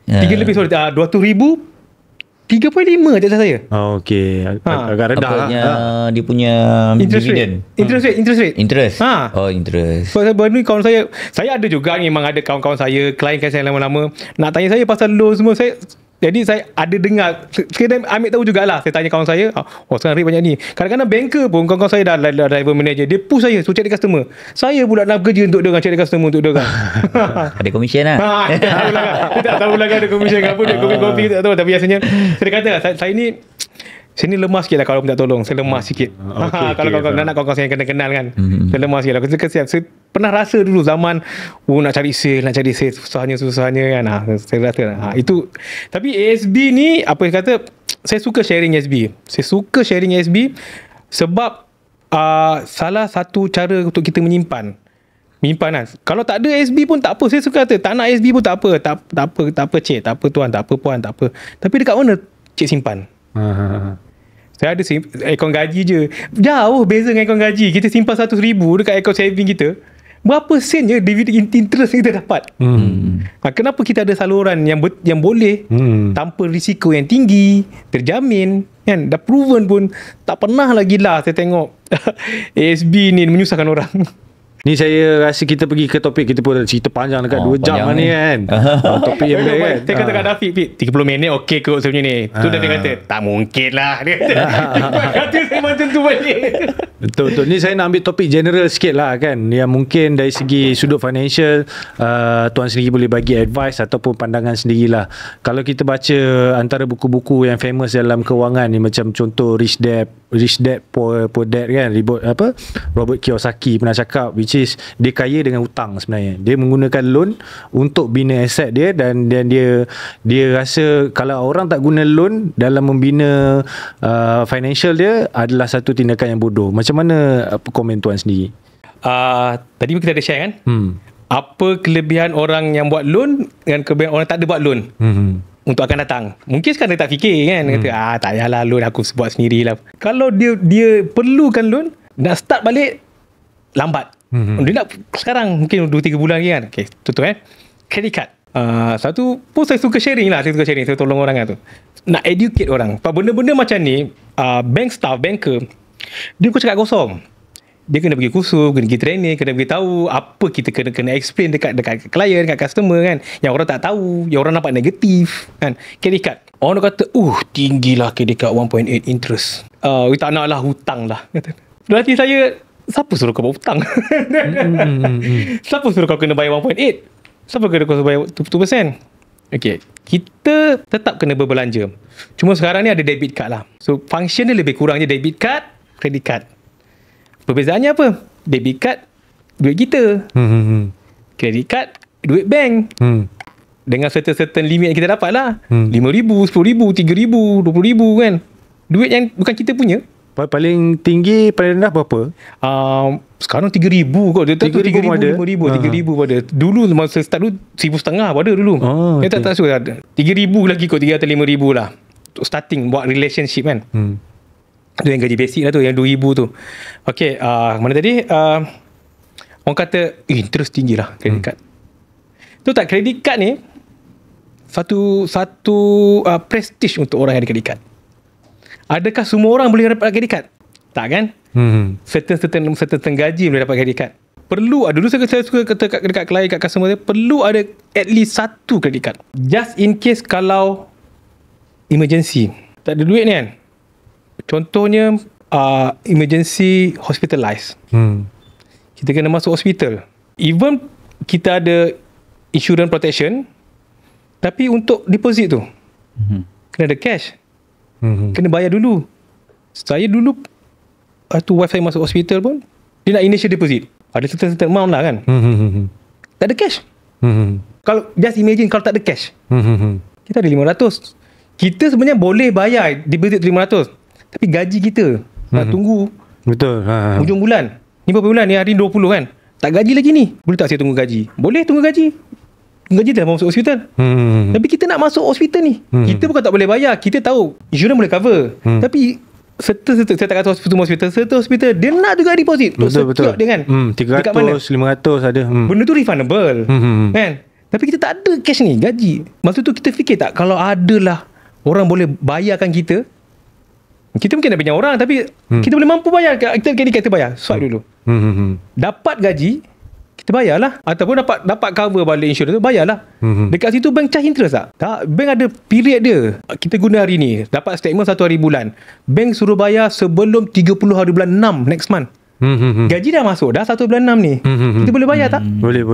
3 lebih, sorry, 200,000 3.5 je saya. Okey. Agak rendah lah. Dia punya interest dividen. Interest rate. Interest. Oh, interest. So baru ni kawan saya ada juga, memang ada kawan-kawan saya, klien saya lama-lama nak tanya saya pasal loan semua. Jadi saya ada dengar, saya ambil tahu jugalah. Saya tanya kawan saya, sekarang rate banyak ni. Kadang-kadang banker pun, kawan-kawan saya dah driver manager, dia push saya suruh cari customer. Saya pula nak kerja untuk dia, cari customer untuk dia. Ada komisen lah. Tak tahu lah ada komisen ke apa, dia kopi tak tahu. Tapi biasanya saya kata saya ni lemah sikit lah kalau minta tolong. Saya lemah sikit. Kalau kawan-kawan nak kawan-kawan saya yang kenal kan, saya lemah sikit lah. Saya pernah rasa dulu zaman nak cari sale susahnya kan. Saya rasa itu. Tapi ASB ni, apa yang kata, saya suka sharing ASB. Saya suka sharing ASB sebab salah satu cara untuk kita menyimpan kan. Kalau tak ada ASB pun tak apa. Saya suka kata tak nak ASB pun tak apa. Tak apa cik, tak apa tuan, tak apa puan, tak apa. Tapi dekat mana cik simpan? Saya ada akaun gaji je. Jauh beza dengan akaun gaji. Kita simpan 100,000 dekat akaun saving kita. Berapa sen je dividend interest kita dapat? Kenapa kita ada saluran yang boleh tanpa risiko yang tinggi, terjamin kan? Dah proven pun tak pernah lagi lah saya tengok ASB ni menyusahkan orang. Ni saya rasa kita pergi ke topik, kita pun cerita panjang dekat 2 jam ni kan. Topik yang baik kan. Saya kata kat Dafiq, 30 minit okey kot sebenarnya ni. Tu dia kata, tak mungkin lah. Dia kata saya macam tu balik. Betul. Ni saya nak ambil topik general sikit lah kan. Yang mungkin dari segi sudut financial, tuan sendiri boleh bagi advice ataupun pandangan sendirilah. Kalau kita baca antara buku-buku yang famous dalam kewangan ni, macam contoh Rich Dad Poor Dad kan, Robert Kiyosaki pernah cakap, which is dia kaya dengan hutang sebenarnya. Dia menggunakan loan untuk bina aset dia, dan dia rasa kalau orang tak guna loan dalam membina financial dia adalah satu tindakan yang bodoh. Macam mana komen tuan sendiri? Tadi kita ada share kan? Apa kelebihan orang yang buat loan dengan kelebihan orang tak ada buat loan untuk akan datang. Mungkin sekarang dia tak fikir kan, kata tak payahlah loan, aku buat sendirilah. Kalau dia perlukan loan, nak start balik lambat. Dia nak sekarang mungkin 2-3 bulan lagi kan. Okay, tutup credit card. Satu pun saya suka sharing lah. Saya tolong orang kan tu. Nak educate orang. Benda-benda macam ni, banker, dia bukan cakap kosong. Dia kena pergi kursus, kena pergi training, kena pergi tahu apa kita kena explain dekat klien, dekat customer kan. Yang orang tak tahu, yang orang nampak negatif kan. Credit card, orang kata tinggilah credit card 1.8 interest. Tak nak lah, hutang lah kata. Berarti saya, siapa suruh kau buat hutang? Siapa suruh kau kena bayar 1.8? Siapa kena kau bayar 2%? Okay, kita tetap kena berbelanja. Cuma sekarang ni ada debit card lah. So function dia lebih kurang je debit card, credit card. Perbezaannya apa? Debit card, duit kita. Credit card, duit bank. Dengan certain limit yang kita dapat lah. 5,000, 10,000, 3,000, 20,000 kan. Duit yang bukan kita punya. Paling tinggi, paling rendah berapa? Sekarang 3,000 kot. Dia 3,000 ada. 5,000 pada. Dulu masa start dulu 1,500 pada dulu. Dia tak suka ada. 3,000 lagi kot, 3 atau 5,000 lah. Untuk starting buat relationship kan. Tu yang gaji basic lah tu, yang 2,000 tu. Okay, mana tadi? Orang kata interest tinggi lah credit card. Tu tak, credit card ni satu prestige untuk orang yang ada credit card. Adakah semua orang boleh dapat credit card? Tak kan? certain gaji boleh dapat credit card. Perlu ada, dulu saya suka kata dekat klien, kat customer dia, perlu ada at least satu credit card. Just in case kalau emergency, tak ada duit ni kan. Contohnya emergency hospitalized. Kita kena masuk hospital. Even kita ada insurance protection, tapi untuk deposit tu kena ada cash. Kena bayar dulu. Saya dulu wife saya masuk hospital pun, dia nak initial deposit. Ada certain amount lah kan. Tak ada cash. Kalau just imagine kalau tak ada cash, kita ada 500. Kita sebenarnya boleh bayar deposit 500, tapi gaji kita nak tunggu. Betul. Hujung bulan, ni berapa bulan ni, hari 20 kan, tak gaji lagi ni. Boleh tak saya tunggu gaji? Boleh tunggu gaji. Gaji dah masuk hospital. Tapi kita nak masuk hospital ni, kita bukan tak boleh bayar. Kita tahu insurans boleh cover, tapi saya tak kata hospital dia nak juga deposit. Betul. Dia kan 300, 500 ada. Benda tu refundable. Kan? Tapi kita tak ada cash ni, gaji. Masa tu kita fikir tak, kalau adalah orang boleh bayarkan kita mungkin nak pinjam orang, tapi kita boleh mampu bayar. Kita bayar swap dulu. Dapat gaji, kita bayarlah. Ataupun dapat cover balik insurans tu, bayarlah. Dekat situ bank charge interest tak? Bank ada period dia. Kita guna hari ni, dapat statement 1 hari bulan, bank suruh bayar sebelum 30 hari bulan 6 next month. Gaji dah masuk dah 1 bulan 6 ni. Kita boleh bayar tak? Boleh.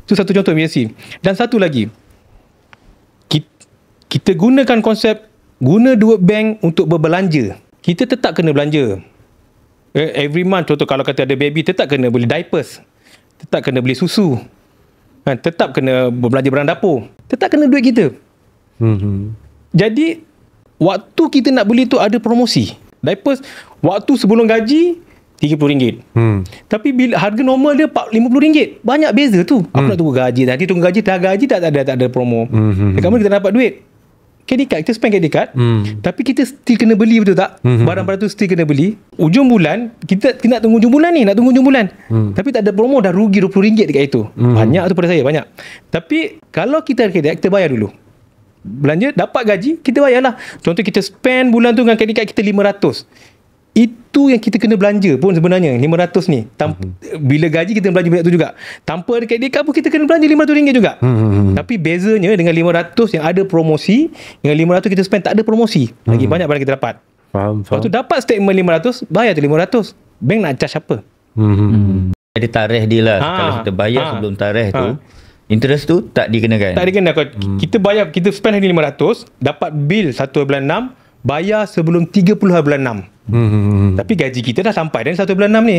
Itu satu contoh emergency. Dan satu lagi, kita gunakan konsep guna duit bank untuk berbelanja. Kita tetap kena belanja. Every month, contoh kalau kata ada baby, tetap kena beli diapers, tetap kena beli susu, tetap kena berbelanja barang dapur, tetap kena duit kita. Jadi waktu kita nak beli tu ada promosi. Diapers waktu sebelum gaji RM30. Tapi bila harga normal dia RM50. Banyak beza tu. Aku nak tunggu gaji, nanti tunggu gaji, dah gaji tak ada promo. Dekat mana kita dapat duit? Credit card, kita spend credit card, tapi kita still kena beli, betul tak? Barang-barang tu still kena beli. Ujung bulan, kita nak tunggu ujung bulan ni, tapi tak ada promo, dah rugi RM20 dekat itu. Banyak tu pada saya, banyak. Tapi kalau kita ada credit card, kita bayar dulu. Belanja, dapat gaji, kita bayarlah. Contoh kita spend bulan tu dengan credit card kita RM500. Itu yang kita kena belanja pun sebenarnya, RM500 ni. Bila gaji kita belanja banyak tu juga. Tanpa ada credit card pun kita kena belanja RM500 juga. Tapi bezanya dengan RM500 yang ada promosi, dengan RM500 kita spend tak ada promosi. Lagi banyak barang kita dapat. Faham. Lepas tu dapat statement RM500, bayar tu RM500. Bank nak charge apa? Ada tarikh dia lah. Kalau kita bayar sebelum tarikh tu, interest tu tak dikenakan. Tak dikenakan. Kita bayar, kita spend hari RM500, dapat bil 1 bulan 6, bayar sebelum 30 bulan 6. Tapi gaji kita dah sampai dan 1 bulan 6 ni.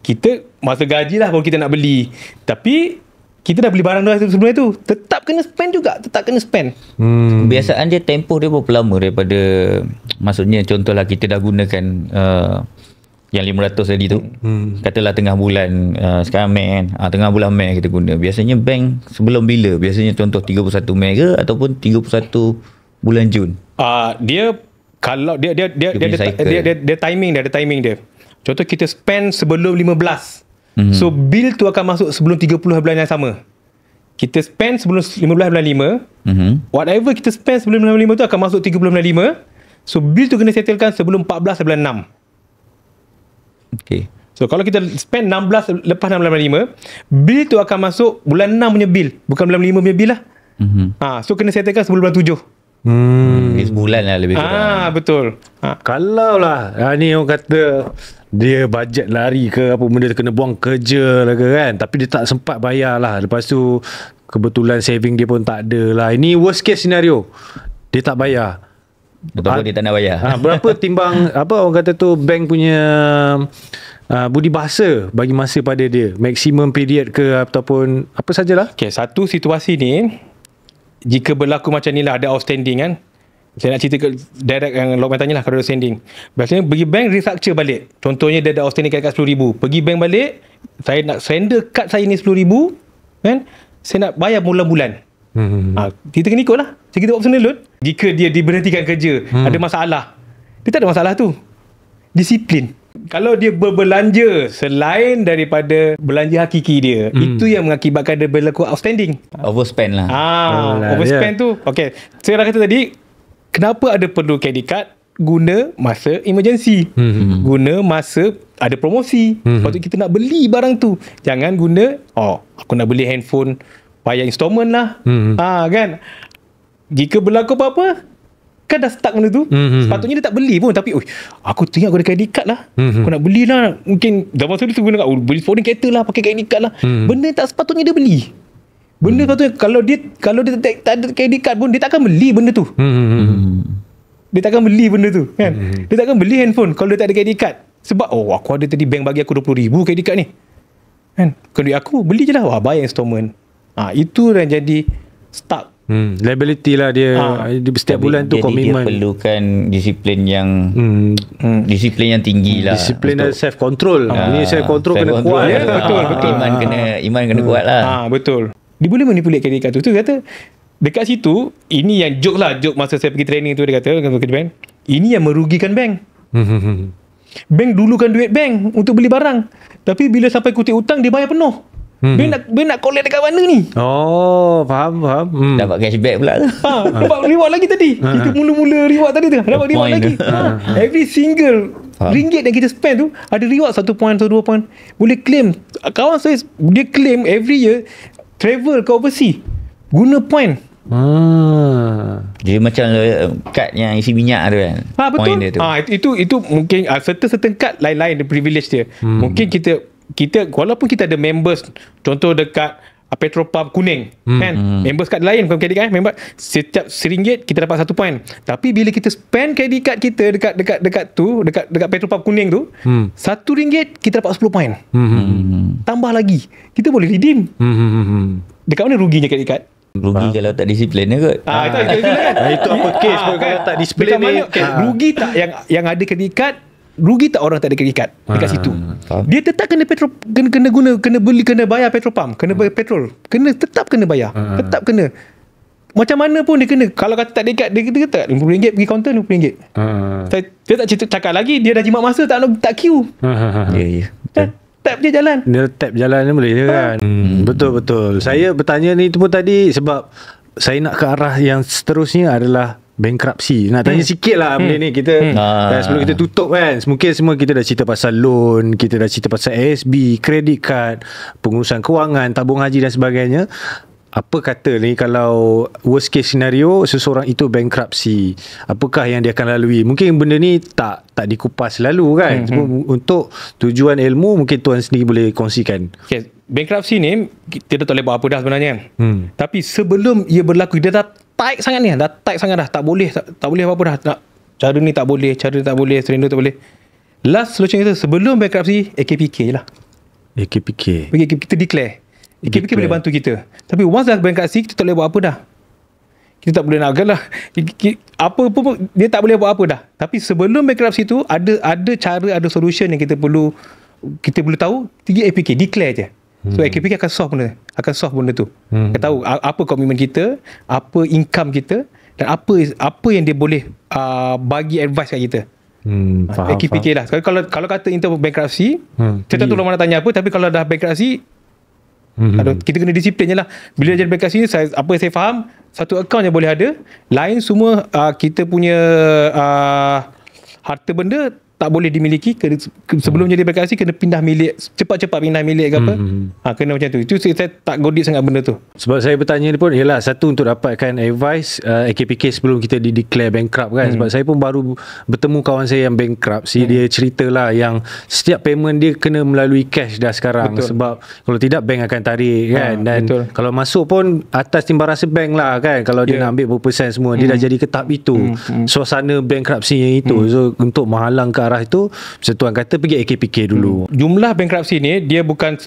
Kita masa gaji lah baru kita nak beli. Tapi kita dah beli barang dah sebelum itu. Tetap kena spend juga. Kebiasaan dia, tempoh dia berapa lama daripada, maksudnya contohlah kita dah gunakan yang 500 tadi tu. Katalah tengah bulan sekarang Mei kan. Tengah bulan Mei kita guna. Biasanya bank sebelum bila? Biasanya contoh 31 Mei ke ataupun 31 bulan Jun? Dia kalau dia ada timing dia. Contoh kita spend sebelum 15. So bil tu akan masuk sebelum 30 bulan yang sama. Kita spend sebelum 15 bulan 5. Whatever kita spend sebelum bulan 5 tu akan masuk 30 bulan 5. So bil tu kena settlekan sebelum 14 bulan 6. Okay. So kalau kita spend 16 lepas 16 bulan 5, bil tu akan masuk bulan 6 punya bil, bukan bulan 5 punya bil lah. So kena settlekan sebelum bulan 7. Sebulan lah lebih kurang. Betul. Kalau lah ni orang kata dia bajet lari ke apa benda, kena buang kerja lah ke kan, tapi dia tak sempat bayar lah. Lepas tu kebetulan saving dia pun tak ada lah. Ini worst case scenario, dia tak bayar. Betul, dia tak nak bayar. Berapa timbang apa orang kata tu, bank punya budi bahasa bagi masa pada dia, maximum period ke ataupun apa sajalah. Okay, satu situasi ni jika berlaku macam ni lah, ada outstanding kan, saya nak cerita ke direct yang Lokman tanya lah, kalau ada outstanding, biasanya pergi bank restructure balik. Contohnya dia ada outstanding kat RM10,000, pergi bank balik, saya nak surrender kad saya ni RM10,000 kan, saya nak bayar bulan-bulan. Kita kena ikut lah. Kita buat personal loan. Jika dia diberhentikan kerja, ada masalah, dia tak ada masalah tu, disiplin. Kalau dia berbelanja selain daripada belanja hakiki dia, itu yang mengakibatkan dia berlaku outstanding. Overspend lah. Overspend tu. Okay, saya dah kata tadi, kenapa ada perlu credit card? guna masa emergency. Guna masa ada promosi. Lepas tu kita nak beli barang tu. Jangan guna, aku nak beli handphone, bayar installment lah. Kan? Jika berlaku apa-apa, kan dah start benda tu. Sepatutnya dia tak beli pun. Tapi aku teringat aku ada credit card lah. Aku nak beli lah. Mungkin zaman tu dia guna beli folding kereta lah, pakai credit card lah. Benda tak sepatutnya dia beli. Benda sepatutnya kalau dia tak ada credit card pun, dia takkan beli benda tu. Dia takkan beli benda tu kan. Dia takkan beli handphone kalau dia tak ada credit card. Sebab aku ada tadi bank bagi aku 20,000 credit card ni kan. Kalau duit aku beli je lah, bayar installment. Itu yang jadi stuck. Liability lah dia. Setiap bulan tu komitmen. Dia perlukan disiplin yang disiplin yang tinggi lah. Disiplin dan self control. Ni self control kena kuat. Betul. Iman kena kuat lah. Betul. Dia boleh manipulate credit card tu. Tu kata dekat situ, ini yang joke lah, joke masa saya pergi training tu, dia kata bank, ini yang merugikan bank. Bank dulukan duit bank untuk beli barang, tapi bila sampai kutip hutang dia bayar penuh. Bank nak collect dekat mana ni? Faham. Dapat cashback pula tu. Dapat reward lagi tadi. Kita mula-mula reward tadi tu, dapat reward lagi. Every single ringgit yang kita spend tu ada reward 1 point atau 2 point. Boleh claim. Kawan saya dia claim every year travel ke overseas guna point. Jadi macam kad yang isi minyak tu kan. Betul. Point dia tu. Itu mungkin certain kad lain-lain the privilege dia. Mungkin kita walaupun kita ada members, contoh dekat Petropam Kuning kan, members kad lain bukan credit card, member setiap RM1 kita dapat 1 point. Tapi bila kita spend credit card kita dekat Petropam Kuning tu, RM1 kita dapat 10 point. Tambah lagi kita boleh redeem. Dekat mana ruginya credit card? Rugi kalau tak disiplin je kot. Itu apa kes pun kalau tak disiplin ni. Rugi tak yang ada credit card? Rugi tak orang tak ada credit card dekat situ? Dia tetap kena kena guna, kena beli, kena bayar petrol pump, kena bayar petrol, tetap kena bayar, tetap kena. Macam mana pun dia kena. Kalau kata tak ada card, dia kata RM50 pergi kaunter RM50. Dia tak cakap lagi, dia dah jimat masa tak queue. Ya. Tap je jalan. Dia tap jalan ni boleh je kan. Betul. Saya bertanya ni tu pun tadi sebab saya nak ke arah yang seterusnya adalah bankruptcy. Nak tanya sikit lah benda ni. Kita sebelum kita tutup kan, mungkin semua kita dah cerita pasal loan, kita dah cerita pasal ASB, credit card, pengurusan kewangan, tabung haji dan sebagainya. Apa kata ni kalau worst case scenario seseorang itu bankruptcy, apakah yang dia akan lalui? Mungkin benda ni tak dikupas lalu kan. Untuk tujuan ilmu mungkin tuan sendiri boleh kongsikan. Okay. Bankruptcy ni kita tak boleh buat apa dah sebenarnya. Tapi sebelum ia berlaku, dia dah tight sangat ni, tak boleh apa-apa dah. Cara ni tak boleh, surrender tak boleh. Last solution kita sebelum bankruptcy, AKPK je lah. AKPK kita declare. AKPK boleh bantu kita. Tapi once dah bankruptcy, kita tak boleh buat apa dah. Kita tak boleh nak agak lah. Apa pun dia tak boleh buat apa dah. Tapi sebelum bankruptcy tu ada cara, ada solution yang kita perlu tahu. 3 AKPK declare je. So AKPK akan solve benda tu. Kita tahu apa komitmen kita, apa income kita, dan apa yang dia boleh bagi advice kat kita. AKPK lah. Kalau kata in terms of bankruptcy, kita tak tahu mana tanya apa, tapi kalau dah bankruptcy, kita kena disiplin je lah. Bila jadi bankruptcy ni, apa yang saya faham, satu akaun je boleh ada, lain semua kita punya harta benda tak boleh dimiliki. Sebelum jadi bankruptcy kena pindah milik, cepat-cepat pindah milik ke apa. Kena macam tu. Itu saya tak godit sangat benda tu. Sebab saya bertanya ni pun ialah satu untuk dapatkan advice AKPK sebelum kita declare bankrupt kan. Sebab saya pun baru bertemu kawan saya yang bankrupt. Dia ceritalah yang setiap payment dia kena melalui cash dah sekarang. Betul. Sebab kalau tidak bank akan tarik kan. Dan kalau masuk pun atas timbalan bank lah kan. Kalau dia nak ambil berapa persen semua, dia dah jadi ke tahap itu. Suasana bankruptcy yang itu. So untuk menghalang ke arah itu, macam tuan kata, pergi AKPK dulu. Jumlah bankruptcy ni dia bukan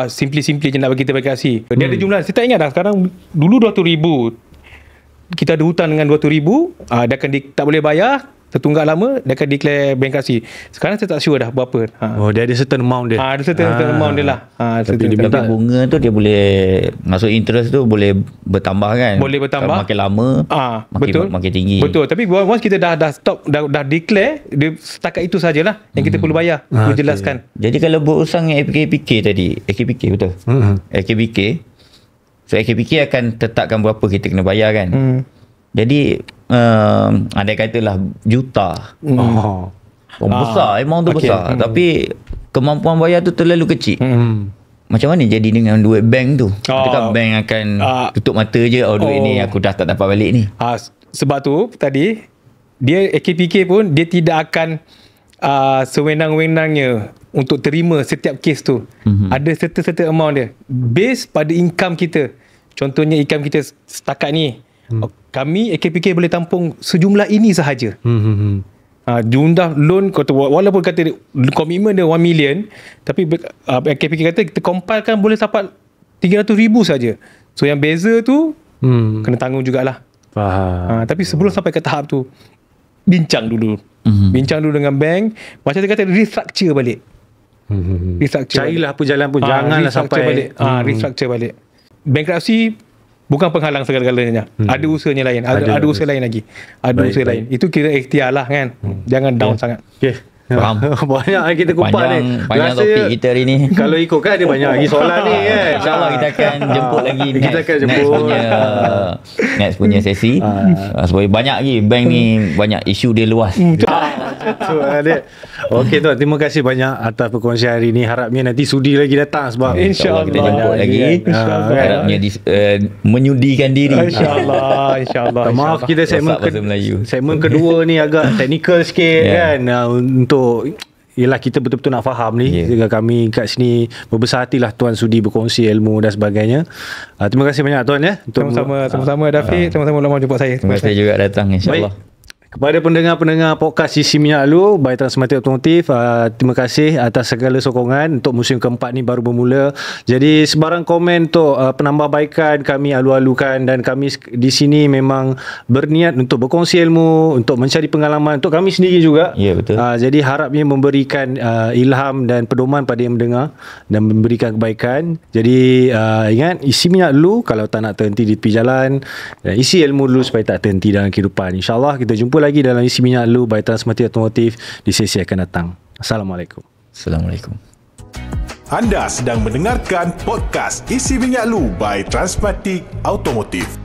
simply je nak bagi kita bankruptcy. Dia ada jumlah. Saya tak ingat dah sekarang. Dulu 200,000 kita ada hutang dengan 200,000, dia akan tak boleh bayar tertunggak lama, dia akan declare bankruptcy. Sekarang saya tak sure dah berapa. Dia ada certain amount dia. Ada certain amount dia lah. Tapi bunga tu dia boleh masuk interest tu boleh bertambah kan. Boleh bertambah. Kalau makin lama makin tinggi. Betul. Tapi once kita dah stop, dah declare, dia setakat itu sajalah yang kita perlu bayar. Perlu jelaskan. Jadi kalau berurusan dengan AKPK tadi, AKPK betul. AKPK. So AKPK akan tetapkan berapa kita kena bayar kan. Jadi ada katalah juta. Besar, amount tu besar. Tapi kemampuan bayar tu terlalu kecil. Macam mana jadi dengan duit bank tu? Adakah bank akan tutup mata je, duit ni aku dah tak dapat balik ni? Sebab tu tadi dia AKPK pun dia tidak akan sewenang-wenangnya untuk terima setiap kes tu. Ada certain amount dia based pada income kita. Contohnya income kita setakat ni, kami AKPK boleh tampung sejumlah ini sahaja. Jumlah loan walaupun kata komitmen dia 1 million, tapi AKPK kata kita compilekan boleh dapat 300,000 saja. So yang beza tu kena tanggung jugalah. Faham. Tapi sebelum sampai ke tahap tu, bincang dulu. Bincang dulu dengan bank. Macam dia kata, restructure balik. Carilah apa jalan pun, janganlah sampai balik. Restructure balik. Bankruptcy bukan penghalang segala-galanya. Ada usahanya lain. Ada usaha lain lagi. Usaha lain. Itu kira ikhtiar lah kan. Jangan down sangat. Okay. Faham. Banyak kita kupas ni. Panjang topik kita hari ni. Kalau ikut kan ada banyak lagi soalan ni kan. InsyaAllah kita akan jemput lagi Kita akan jemput next punya sesi. Sebab banyak lagi bank ni, banyak isu dia luas. Okey tuan, terima kasih banyak atas perkongsian hari ni. Harapnya nanti sudi lagi datang sebab InsyaAllah kita jemput lagi. Harapnya menyudikan diri. InsyaAllah. Maaf kita segmen kedua ni agak teknikal sikit kan. Untuk ialah kita betul-betul nak faham ni. Juga kami kat sini berbesar hatilah tuan sudi berkongsi ilmu dan sebagainya. Terima kasih banyak tuan ya. Sama-sama Dafiq, sama-sama ulama jemput saya. Terima kasih juga datang, insyaAllah. Kepada pendengar-pendengar podcast Isi Minyak Lu by Transmatic Automotive, terima kasih atas segala sokongan untuk musim keempat ni baru bermula. Jadi sebarang komen untuk penambahbaikan kami alu-alukan, dan kami di sini memang berniat untuk berkongsi ilmu, untuk mencari pengalaman untuk kami sendiri juga. Ya, betul. Jadi harapnya memberikan ilham dan pedoman pada yang mendengar dan memberikan kebaikan. Jadi ingat, isi minyak dulu kalau tak nak terhenti di tepi jalan, dan isi ilmu dulu supaya tak terhenti dalam kehidupan. InsyaAllah kita jumpa lagi dalam Isi Minyak Lu by Transmatic Automotive di sesi akan datang. Assalamualaikum. Assalamualaikum. Anda sedang mendengarkan podcast Isi Minyak Lu by Transmatic Automotive.